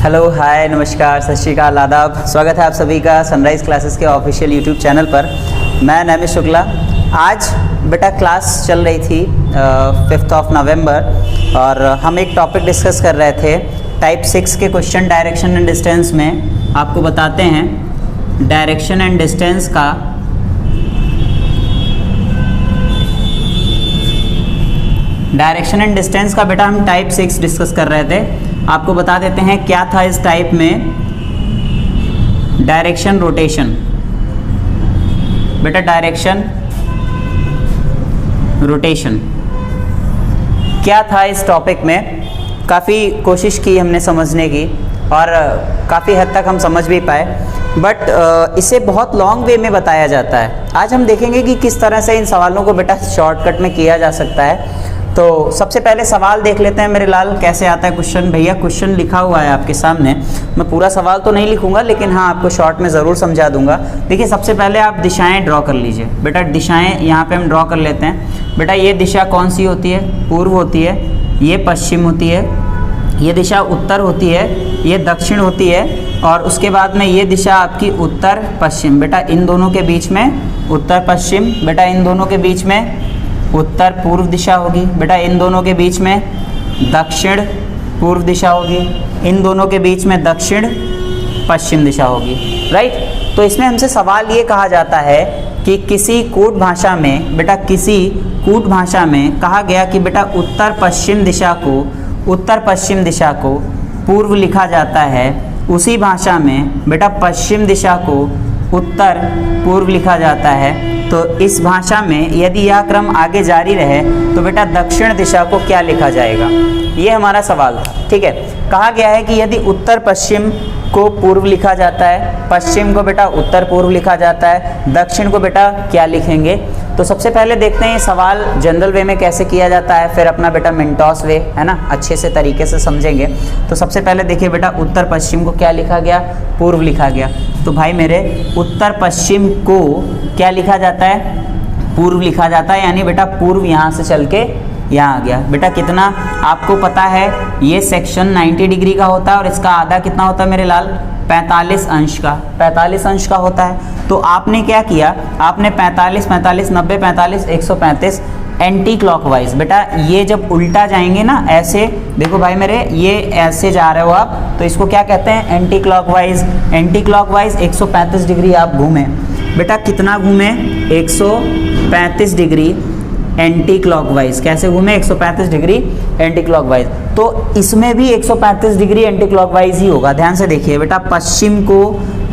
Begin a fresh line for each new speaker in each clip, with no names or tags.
Hello, हाय, नमस्कार, सत श्री अकाल, आदाब। स्वागत है आप सभी का सनराइज़ क्लासेस के ऑफिशियल यूट्यूब चैनल पर। मैं नैमिष शुक्ला। आज बेटा क्लास चल रही थी 5 नवंबर और हम एक टॉपिक डिस्कस कर रहे थे टाइप 6 के क्वेश्चन डायरेक्शन एंड डिस्टेंस में। आपको बताते हैं डायरेक्शन एंड डिस्टेंस का बेटा हम टाइप 6 डिस्कस कर रहे थे। आपको बता देते हैं क्या था इस टाइप में। डायरेक्शन रोटेशन बेटा, डायरेक्शन रोटेशन क्या था इस टॉपिक में। काफ़ी कोशिश की हमने समझने की और काफ़ी हद तक हम समझ भी पाए, बट इसे बहुत लॉन्ग वे में बताया जाता है। आज हम देखेंगे कि किस तरह से इन सवालों को बेटा शॉर्टकट में किया जा सकता है। तो सबसे पहले सवाल देख लेते हैं मेरे लाल, कैसे आता है क्वेश्चन। भैया क्वेश्चन लिखा हुआ है आपके सामने, मैं पूरा सवाल तो नहीं लिखूंगा लेकिन हाँ आपको शॉर्ट में ज़रूर समझा दूंगा। देखिए सबसे पहले आप दिशाएं ड्रॉ कर लीजिए बेटा। दिशाएं यहाँ पे हम ड्रॉ कर लेते हैं बेटा। ये दिशा कौन सी होती है? पूर्व होती है। ये पश्चिम होती है। ये दिशा उत्तर होती है। ये दक्षिण होती है। और उसके बाद में ये दिशा आपकी उत्तर पश्चिम। बेटा इन दोनों के बीच में उत्तर पश्चिम। बेटा इन दोनों के बीच में उत्तर पूर्व दिशा होगी। बेटा इन दोनों के बीच में दक्षिण पूर्व दिशा होगी। इन दोनों के बीच में दक्षिण पश्चिम दिशा होगी। राइट। तो इसमें हमसे सवाल ये कहा जाता है कि किसी कूट भाषा में बेटा, किसी कूट भाषा में कहा गया कि बेटा उत्तर पश्चिम दिशा को पूर्व लिखा जाता है। उसी भाषा में बेटा पश्चिम दिशा को उत्तर पूर्व लिखा जाता है। तो इस भाषा में यदि यह क्रम आगे जारी रहे तो बेटा दक्षिण दिशा को क्या लिखा जाएगा? ये हमारा सवाल था। ठीक है। कहा गया है कि यदि उत्तर पश्चिम को पूर्व लिखा जाता है, पश्चिम को बेटा उत्तर पूर्व लिखा जाता है, दक्षिण को बेटा क्या लिखेंगे? तो सबसे पहले देखते हैं ये सवाल जनरल वे में कैसे किया जाता है, फिर अपना बेटा मिनटॉस वे है ना, अच्छे से तरीके से समझेंगे। तो सबसे पहले देखिए बेटा, उत्तर पश्चिम को क्या लिखा गया? पूर्व लिखा गया। तो भाई मेरे उत्तर पश्चिम को क्या लिखा जाता है? पूर्व लिखा जाता है। यानी बेटा पूर्व यहाँ से चल के यहाँ आ गया। बेटा कितना आपको पता है, ये सेक्शन 90 डिग्री का होता है और इसका आधा कितना होता है मेरे लाल? 45 अंश का। 45 अंश का होता है। तो आपने क्या किया, आपने 45, 45, 90, 45, 135 एंटी क्लॉकवाइज। बेटा ये जब उल्टा जाएंगे ना, ऐसे देखो भाई मेरे, ये ऐसे जा रहे हो आप, तो इसको क्या कहते हैं? Anti clockwise. Anti clockwise 135 degree आप घूमें। बेटा कितना घूमे? 135 डिग्री एंटी क्लॉकवाइज। कैसे घूमे? 135 डिग्री एंटी क्लॉकवाइज। तो इसमें भी 135 डिग्री एंटी क्लॉकवाइज ही होगा। ध्यान से देखिए बेटा,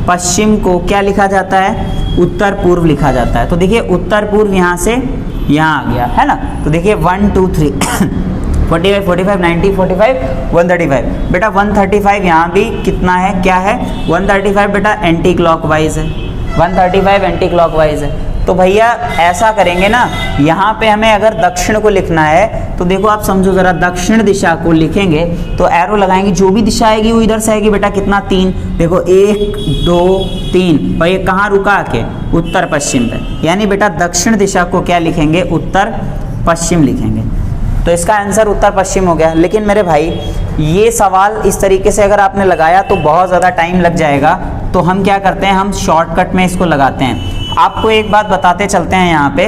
पश्चिम को क्या लिखा जाता है? उत्तर पूर्व लिखा जाता है। तो देखिए उत्तर पूर्व यहाँ से यहाँ आ गया है ना। तो देखिए 1 2 3 45 45 90 45 135। बेटा 135 यहाँ भी कितना है? क्या है? 135 बेटा एंटी क्लॉकवाइज है। 135 एंटी क्लॉकवाइज है। तो भैया ऐसा करेंगे ना, यहाँ पे हमें अगर दक्षिण को लिखना है तो देखो आप समझो ज़रा, दक्षिण दिशा को लिखेंगे तो एरो लगाएंगे, जो भी दिशा आएगी वो इधर से आएगी। बेटा कितना? 3। देखो 1 2 3 और ये कहाँ रुका आके? उत्तर पश्चिम पे। यानी बेटा दक्षिण दिशा को क्या लिखेंगे? उत्तर पश्चिम लिखेंगे। तो इसका आंसर उत्तर पश्चिम हो गया। लेकिन मेरे भाई ये सवाल इस तरीके से अगर आपने लगाया तो बहुत ज़्यादा टाइम लग जाएगा। तो हम क्या करते हैं, हम शॉर्टकट में इसको लगाते हैं। आपको एक बात बताते चलते हैं यहाँ पे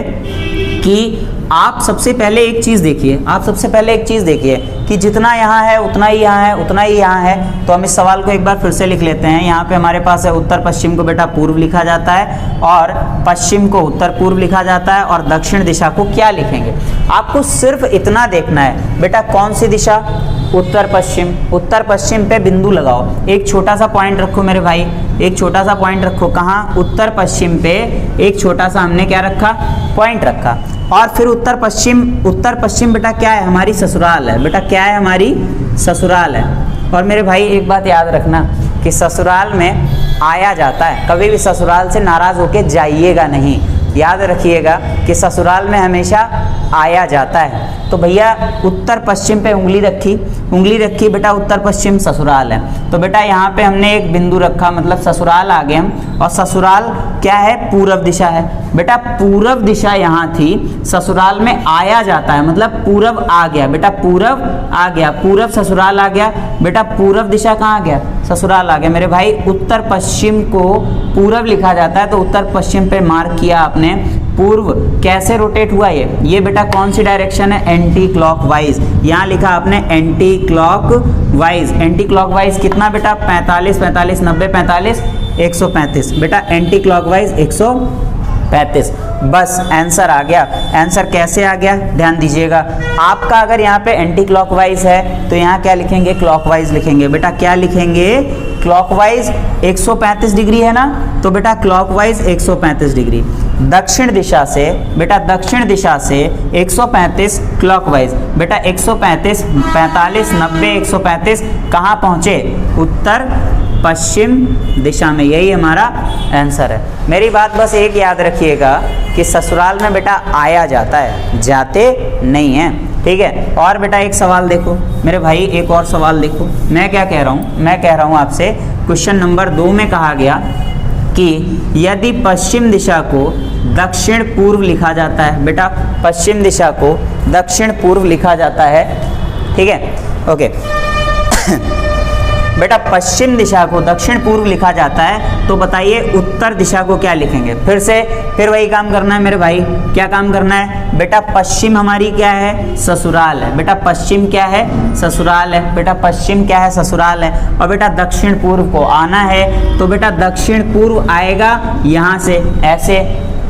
कि आप सबसे पहले एक चीज़ देखिए, कि जितना यहाँ है उतना ही यहाँ है, उतना ही यहाँ है। तो हम इस सवाल को एक बार फिर से लिख लेते हैं। यहाँ पे हमारे पास है उत्तर पश्चिम को बेटा पूर्व लिखा जाता है और पश्चिम को उत्तर पूर्व लिखा जाता है, और दक्षिण दिशा को क्या लिखेंगे? आपको सिर्फ इतना देखना है बेटा, कौन सी दिशा? उत्तर पश्चिम। उत्तर पश्चिम पे बिंदु लगाओ, एक छोटा सा पॉइंट रखो मेरे भाई, एक छोटा सा पॉइंट रखो। कहाँ? उत्तर पश्चिम पे एक छोटा सा हमने क्या रखा? पॉइंट रखा। और फिर उत्तर पश्चिम बेटा क्या है? हमारी ससुराल है। बेटा क्या है? हमारी ससुराल है। और मेरे भाई एक बात याद रखना कि ससुराल में आया जाता है, कभी भी ससुराल से नाराज़ होके जाइएगा नहीं। याद रखिएगा कि ससुराल में हमेशा आया जाता है। तो भैया उत्तर पश्चिम पे उंगली रखी बेटा, उत्तर पश्चिम ससुराल है। तो बेटा यहाँ पे हमने एक बिंदु रखा, मतलब ससुराल आ गए हम, और ससुराल क्या है, पूरब दिशा है। बेटा पूरब दिशा यहाँ थी, ससुराल में आया जाता है, मतलब पूरब आ गया बेटा, पूरब आ गया, पूरब ससुराल आ गया बेटा, पूरब दिशा कहाँ आ गया, ससुराल आ गया मेरे भाई। उत्तर पश्चिम को पूरब लिखा जाता है, तो उत्तर पश्चिम पे मार्क किया आपने। पूर्व कैसे रोटेट हुआ ये बेटा कौन सी डायरेक्शन है, एंटी क्लॉकवाइज। यहाँ लिखा आपने एंटी क्लॉकवाइज। एंटी क्लॉकवाइज कितना बेटा, 45, 45, 90, 45, 135 बेटा, एंटी क्लॉकवाइज 135। बस आंसर आ गया। आंसर कैसे आ गया, ध्यान दीजिएगा। आपका अगर यहाँ पे एंटी क्लॉकवाइज है तो यहाँ क्या लिखेंगे, क्लॉकवाइज लिखेंगे बेटा। क्या लिखेंगे, क्लॉकवाइज 135 डिग्री है ना, तो बेटा क्लॉकवाइज 135 डिग्री। दक्षिण दिशा से बेटा, दक्षिण दिशा से 135 क्लॉकवाइज बेटा, 135, 45, 90, 135 कहाँ पहुँचे, उत्तर पश्चिम दिशा में। यही हमारा आंसर है। मेरी बात बस एक याद रखिएगा कि ससुराल में बेटा आया जाता है, जाते नहीं हैं, ठीक है। और बेटा एक सवाल देखो मेरे भाई, एक और सवाल देखो। मैं क्या कह रहा हूँ, मैं कह रहा हूँ आपसे, क्वेश्चन नंबर 2 में कहा गया कि यदि पश्चिम दिशा को दक्षिण पूर्व लिखा जाता है, बेटा पश्चिम दिशा को दक्षिण पूर्व लिखा जाता है, ठीक है, ओके बेटा पश्चिम दिशा को दक्षिण पूर्व लिखा जाता है, तो बताइए उत्तर दिशा को क्या लिखेंगे। फिर वही काम करना है मेरे भाई। क्या काम करना है बेटा, पश्चिम हमारी क्या है, ससुराल है बेटा, पश्चिम क्या है, ससुराल है बेटा, पश्चिम क्या है, ससुराल है। और बेटा दक्षिण पूर्व को आना है, तो बेटा दक्षिण पूर्व आएगा यहाँ से, ऐसे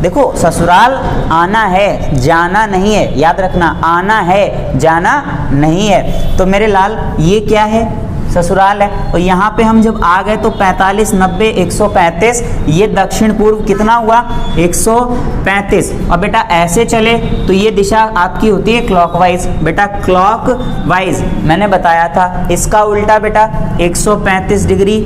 देखो, ससुराल आना है, जाना नहीं है, याद रखना, आना है, जाना नहीं है। तो मेरे लाल ये क्या है, ससुराल है। और यहाँ पे हम जब आ गए तो 45, 90, 135, ये दक्षिण पूर्व कितना हुआ, 135। और बेटा ऐसे चले तो ये दिशा आपकी होती है क्लॉकवाइज बेटा, क्लॉकवाइज मैंने बताया था। इसका उल्टा बेटा 135 डिग्री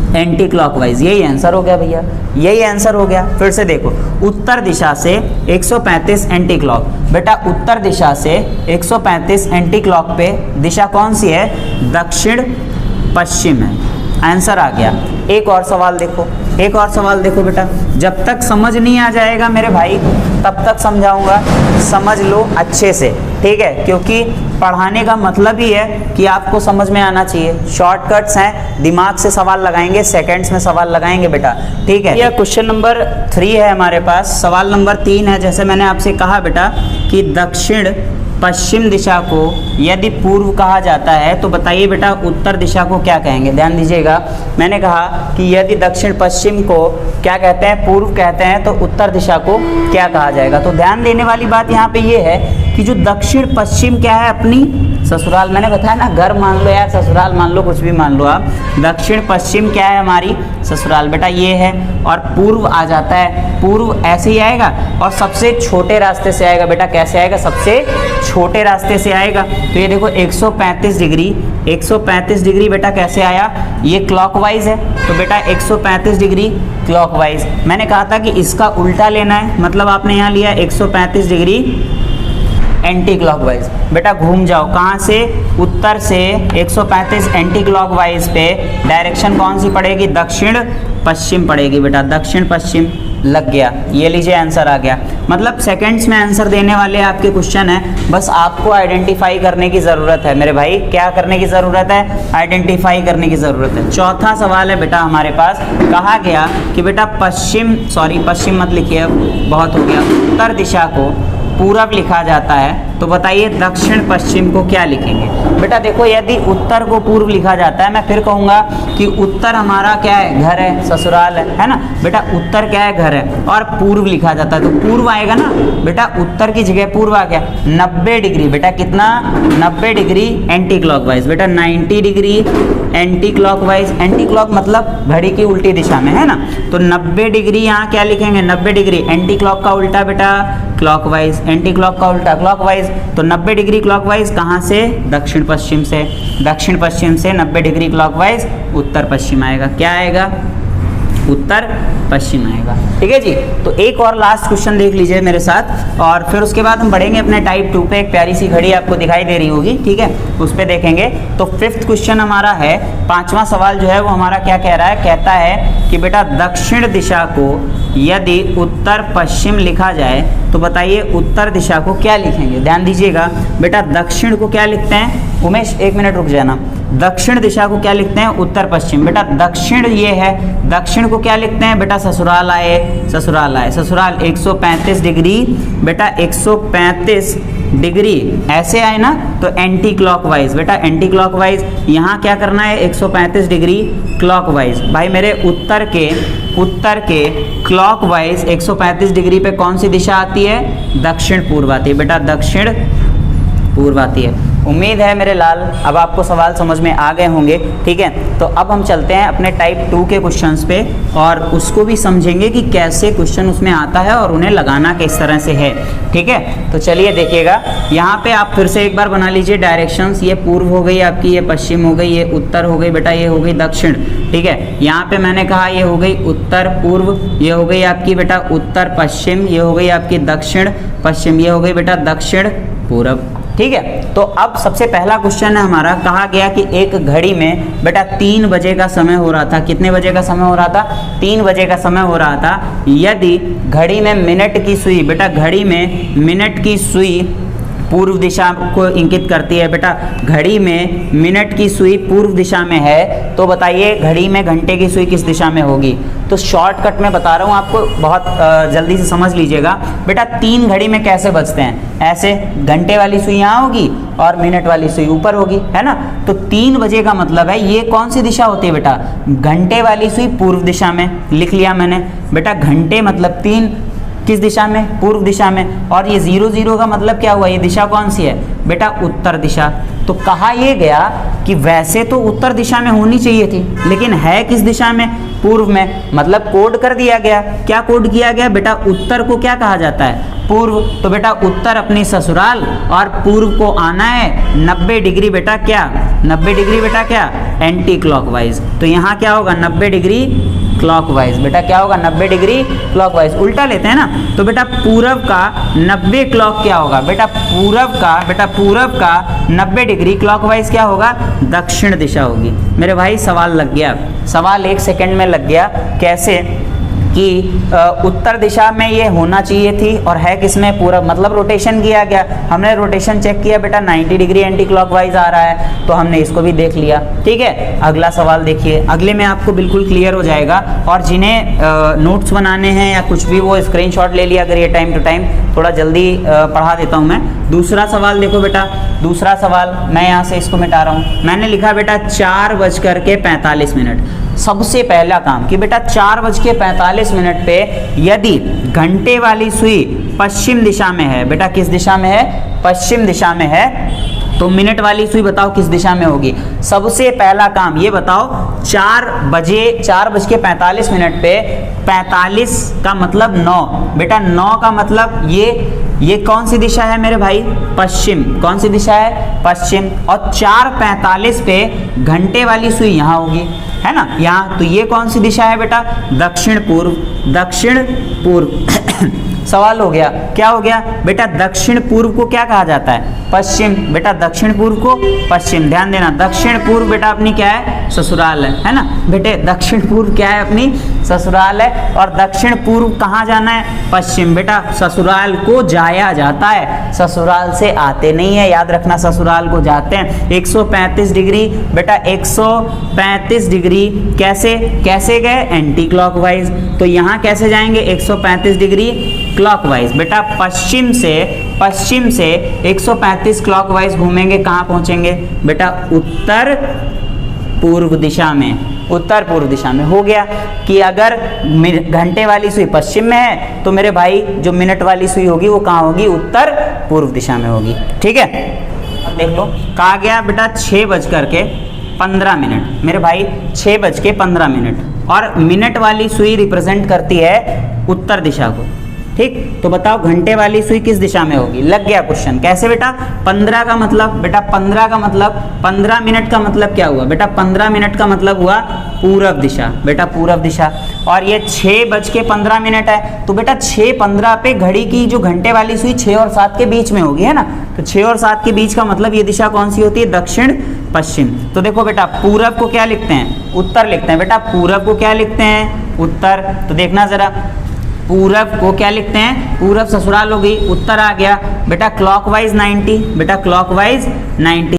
एंटी क्लॉकवाइज। यही आंसर हो गया भैया, यही आंसर हो गया। फिर से देखो, उत्तर दिशा से 135 एंटी क्लॉक बेटा, उत्तर दिशा से 135 एंटी क्लॉक पे दिशा कौन सी है, दक्षिण पश्चिम है। आंसर आ गया। एक और सवाल देखो, एक और सवाल देखो बेटा। जब तक समझ नहीं आ जाएगा मेरे भाई तब तक समझाऊंगा, समझ लो अच्छे से, ठीक है, क्योंकि पढ़ाने का मतलब ही है कि आपको समझ में आना चाहिए। शॉर्टकट्स हैं, दिमाग से सवाल लगाएंगे, सेकंड्स में सवाल लगाएंगे बेटा, ठीक है। यह क्वेश्चन नंबर 3 है हमारे पास। सवाल नंबर 3 है, जैसे मैंने आपसे कहा बेटा कि दक्षिण पश्चिम दिशा को यदि पूर्व कहा जाता है तो बताइए बेटा उत्तर दिशा को क्या कहेंगे। ध्यान दीजिएगा, मैंने कहा कि यदि दक्षिण पश्चिम को क्या कहते हैं, पूर्व कहते हैं, तो उत्तर दिशा को क्या कहा जाएगा। तो ध्यान देने वाली बात यहाँ पे ये है कि जो दक्षिण पश्चिम क्या है, अपनी ससुराल, मैंने बताया ना, घर मान लो या ससुराल मान लो, कुछ भी मान लो आप, दक्षिण पश्चिम क्या है, हमारी ससुराल बेटा ये है। और पूर्व आ जाता है, पूर्व ऐसे ही आएगा और सबसे छोटे रास्ते से आएगा बेटा। कैसे आएगा, सबसे छोटे रास्ते से आएगा। तो ये देखो 135 डिग्री, 135 डिग्री बेटा कैसे आया, ये क्लॉकवाइज है, तो बेटा 135 डिग्री क्लॉकवाइज। मैंने कहा था कि इसका उल्टा लेना है, मतलब आपने यहाँ लिया 135 डिग्री एंटी क्लॉकवाइज। बेटा घूम जाओ, कहाँ से, उत्तर से 135 एंटी क्लॉकवाइज पे डायरेक्शन कौन सी पड़ेगी, दक्षिण पश्चिम पड़ेगी बेटा, दक्षिण पश्चिम लग गया। ये लीजिए आंसर आ गया। मतलब सेकंड्स में आंसर देने वाले आपके क्वेश्चन है, बस आपको आइडेंटिफाई करने की ज़रूरत है मेरे भाई। क्या करने की ज़रूरत है, आइडेंटिफाई करने की ज़रूरत है। चौथा सवाल है बेटा हमारे पास, कहा गया कि बेटा पश्चिम मत लिखिए, अब बहुत हो गया, उत्तर दिशा को पूरब लिखा जाता है, तो बताइए दक्षिण पश्चिम को क्या लिखेंगे। बेटा देखो, यदि उत्तर को पूर्व लिखा जाता है, मैं फिर कहूँगा कि उत्तर हमारा क्या है, घर है, ससुराल है ना बेटा, उत्तर क्या है, घर है, और पूर्व लिखा जाता है तो पूर्व आएगा ना बेटा, उत्तर की जगह पूर्व आ गया। 90 डिग्री बेटा, कितना, 90 डिग्री एंटी क्लॉकवाइज बेटा, 90 degree anti clockwise. Anti clock मतलब घड़ी की उल्टी दिशा में, है ना, तो 90 डिग्री यहाँ क्या लिखेंगे, 90 डिग्री एंटी क्लॉक का उल्टा बेटा क्लॉकवाइज, एंटी क्लॉक का उल्टा क्लॉकवाइज। तो 90 डिग्री क्लॉकवाइज कहाँ से, दक्षिण पश्चिम से, दक्षिण पश्चिम से 90 डिग्री क्लॉकवाइज उत्तर पश्चिम आएगा। क्या आएगा, उत्तर पश्चिम आएगा। ठीक है जी। तो एक और लास्ट क्वेश्चन देख लीजिए मेरे साथ, और फिर उसके बाद हम बढ़ेंगे अपने टाइप 2 पे। एक प्यारी सी घड़ी आपको दिखाई दे रही होगी, ठीक है, उस पे देखेंगे। तो 5th क्वेश्चन हमारा है, 5वां सवाल जो है वो हमारा क्या कह रहा है, कहता है कि बेटा दक्षिण दिशा को यदि उत्तर पश्चिम लिखा जाए तो बताइए उत्तर दिशा को क्या लिखेंगे। ध्यान दीजिएगा बेटा, दक्षिण को क्या लिखते हैं, उमेश 1 मिनट रुक जाना। दक्षिण दिशा को क्या लिखते हैं, उत्तर पश्चिम। बेटा दक्षिण ये है, दक्षिण को क्या लिखते हैं बेटा, ससुराल आए, ससुराल आए, ससुराल 135 डिग्री बेटा, 135 डिग्री ऐसे आए ना, तो एंटी क्लॉकवाइज बेटा, एंटी क्लॉकवाइज। यहाँ क्या करना है, 135 डिग्री क्लॉकवाइज। भाई मेरे उत्तर के क्लॉकवाइज 135 डिग्री पे कौन सी दिशा आती है, दक्षिण पूर्व आती है बेटा, दक्षिण पूर्व आती है। उम्मीद है मेरे लाल अब आपको सवाल समझ में आ गए होंगे। ठीक है, तो अब हम चलते हैं अपने टाइप 2 के क्वेश्चंस पे, और उसको भी समझेंगे कि कैसे क्वेश्चन उसमें आता है और उन्हें लगाना किस तरह से है। ठीक है, तो चलिए देखिएगा, यहाँ पे आप फिर से एक बार बना लीजिए डायरेक्शंस। ये पूर्व हो गई आपकी, ये पश्चिम हो गई, ये उत्तर हो गई बेटा, ये हो गई दक्षिण। ठीक है, यहाँ पे मैंने कहा ये हो गई उत्तर पूर्व, ये हो गई आपकी बेटा उत्तर पश्चिम, ये हो गई आपकी दक्षिण पश्चिम, ये हो गई बेटा दक्षिण पूर्व। ठीक है, तो अब सबसे पहला क्वेश्चन है हमारा, कहा गया कि एक घड़ी में बेटा 3 बजे का समय हो रहा था। कितने बजे का समय हो रहा था, 3 बजे का समय हो रहा था। यदि घड़ी में मिनट की सुई बेटा, घड़ी में मिनट की सुई पूर्व दिशा को इंगित करती है बेटा, घड़ी में मिनट की सुई पूर्व दिशा में है, तो बताइए घड़ी में घंटे की सुई किस दिशा में होगी। तो शॉर्टकट में बता रहा हूँ आपको, बहुत जल्दी से समझ लीजिएगा बेटा। 3 घड़ी में कैसे बजते हैं, ऐसे घंटे वाली सुई यहाँ होगी और मिनट वाली सुई ऊपर होगी, है ना। तो 3 बजे का मतलब है ये कौन सी दिशा होती है बेटा, घंटे वाली सुई पूर्व दिशा में, लिख लिया मैंने बेटा। घंटे मतलब 3 किस दिशा में, पूर्व दिशा में। और ये 0 0 का मतलब क्या हुआ, ये दिशा कौन सी है बेटा, उत्तर दिशा। तो कहा ये गया कि वैसे तो उत्तर दिशा में होनी चाहिए थी, लेकिन है किस दिशा में, पूर्व में। मतलब कोड कर दिया गया, क्या कोड किया गया बेटा, उत्तर को क्या कहा जाता है, पूर्व। तो बेटा उत्तर अपनी ससुराल और पूर्व को आना है 90 डिग्री बेटा, क्या 90 डिग्री बेटा, क्या एंटी क्लॉकवाइज। तो यहाँ क्या होगा 90 डिग्री क्लॉकवाइज बेटा, क्या होगा 90 डिग्री क्लॉकवाइज। उल्टा लेते हैं ना, तो बेटा पूरब का 90 क्लॉक क्या होगा बेटा, पूरब का 90 डिग्री क्लॉकवाइज क्या होगा, दक्षिण दिशा होगी। मेरे भाई सवाल लग गया, सवाल 1 सेकंड में लग गया। कैसे कि उत्तर दिशा में ये होना चाहिए थी और है किसमें, पूरब। मतलब रोटेशन किया गया, हमने रोटेशन चेक किया बेटा, 90 डिग्री एंटी क्लॉकवाइज आ रहा है, तो हमने इसको भी देख लिया। ठीक है, अगला सवाल देखिए, अगले में आपको बिल्कुल क्लियर हो जाएगा। और जिन्हें नोट्स बनाने हैं या कुछ भी, वो स्क्रीनशॉट ले लिया करिए टाइम टू टाइम, थोड़ा जल्दी पढ़ा देता हूँ मैं। दूसरा सवाल देखो बेटा, दूसरा सवाल मैं यहाँ से इसको मिटा रहा हूँ। मैंने लिखा बेटा 4:45। सबसे पहला काम कि बेटा 4:45 पे यदि घंटे वाली सुई पश्चिम दिशा में है बेटा, किस दिशा में है, पश्चिम दिशा में है, तो मिनट वाली सुई बताओ किस दिशा में होगी। सबसे पहला काम ये बताओ, 4:45 पे 45 का मतलब 9 बेटा, 9 का मतलब ये कौन सी दिशा है मेरे भाई, पश्चिम। कौन सी दिशा है, पश्चिम। और 4:45 पे घंटे वाली सुई यहाँ होगी, है ना, यहाँ। तो ये कौन सी दिशा है बेटा, दक्षिण पूर्व, दक्षिण पूर्व। सवाल हो गया, क्या हो गया बेटा, दक्षिण पूर्व को क्या कहा जाता है, पश्चिम। बेटा दक्षिण पूर्व को पश्चिम, ध्यान देना। दक्षिण पूर्व बेटा अपनी क्या है, ससुराल है ना बेटे, दक्षिण पूर्व क्या है अपनी, ससुराल है। और दक्षिण पूर्व कहाँ जाना है, पश्चिम। बेटा ससुराल को जाया जाता है, ससुराल से आते नहीं है, याद रखना, ससुराल को जाते हैं। 135 डिग्री बेटा, 135 डिग्री कैसे गए, एंटी क्लॉकवाइज। तो यहाँ कैसे जाएंगे, 135 डिग्री क्लॉकवाइज बेटा, पश्चिम से 135 क्लॉकवाइज घूमेंगे, कहाँ पहुंचेंगे बेटा, उत्तर पूर्व दिशा में, उत्तर पूर्व दिशा में। हो गया कि अगर घंटे वाली सुई पश्चिम में है तो मेरे भाई जो मिनट वाली सुई होगी वो कहाँ होगी, उत्तर पूर्व दिशा में होगी। ठीक है, अब देख लो, कहा गया बेटा 6:15 मेरे भाई, 6:15, और मिनट वाली सुई रिप्रेजेंट करती है उत्तर दिशा को। ठीक, तो बताओ घंटे वाली सुई किस दिशा में होगी? लग गया क्वेश्चन। कैसे बेटा? 15 का मतलब बेटा 15 का मतलब 15 मिनट का मतलब क्या हुआ बेटा? 15 मिनट का मतलब हुआ पूरब दिशा, बेटा पूरब दिशा। और ये 6:15 है, तो बेटा 6:15 पे घड़ी की जो घंटे वाली सुई 6 और 7 के बीच में होगी, है ना? तो 6 और 7 के बीच का मतलब ये दिशा कौन सी होती है? दक्षिण पश्चिम। तो देखो बेटा पूरब को क्या लिखते हैं? उत्तर लिखते हैं। बेटा पूरब को क्या लिखते हैं? उत्तर। तो देखना जरा, पूरब को क्या लिखते हैं? पूरब ससुराल हो गई, उत्तर आ गया बेटा क्लॉकवाइज 90, बेटा क्लॉकवाइज 90।